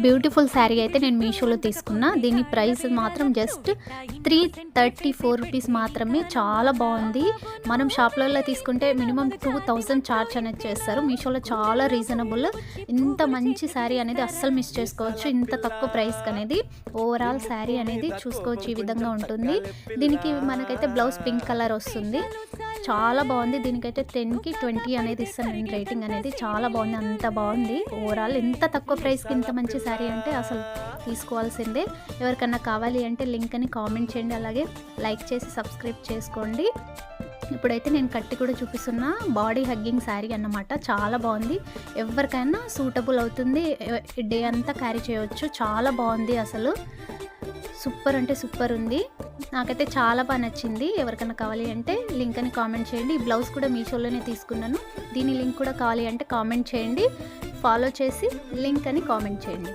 Beautiful sari అయితే నేను మీషోలో తీసుకున్నా. దీని ప్రైస్ మాత్రం జస్ట్ 334 రూపీస్ మాత్రమే. చాలా బాగుంది. మనం షాప్లలో తీసుకుంటే మినిమం 2000 ఛార్జ్ అనేది చేస్తారు. మీషోలో చాలా రీజనబుల్. ఇంత మంచి శారీ అనేది అస్సలు మిస్ చేసుకోవచ్చు ఇంత తక్కువ ప్రైస్కి అనేది. ఓవరాల్ శారీ అనేది చూసుకోవచ్చు, ఈ విధంగా ఉంటుంది. దీనికి మనకైతే బ్లౌజ్ పింక్ కలర్ వస్తుంది. చాలా బాగుంది. దీనికైతే 10కి 20 అనేది ఇస్తాను నేను రేటింగ్ అనేది. చాలా బాగుంది, అంత బాగుంది. ఓవరాల్ ఇంత తక్కువ ప్రైస్కి ఇంత మంచి శారీ అంటే అసలు తీసుకోవాల్సిందే. ఎవరికన్నా కావాలి అంటే లింక్ అని కామెంట్ చేయండి, అలాగే లైక్ చేసి సబ్స్క్రైబ్ చేసుకోండి. ఇప్పుడైతే నేను కట్టి కూడా చూపిస్తున్నా. బాడీ హగ్గింగ్ శారీ అన్నమాట. చాలా బాగుంది, ఎవరికైనా సూటబుల్ అవుతుంది. డే అంతా క్యారీ చేయవచ్చు. చాలా బాగుంది, అసలు సూపర్ అంటే సూపర్ ఉంది. నాకైతే చాలా బాగా నచ్చింది. ఎవరికైనా కావాలి అంటే లింక్ అని కామెంట్ చేయండి. ఈ బ్లౌజ్ కూడా మీషోలోనే తీసుకున్నాను. దీని లింక్ కూడా కావాలి అంటే కామెంట్ చేయండి. ఫాలో చేసి లింక్ అని కామెంట్ చేయండి.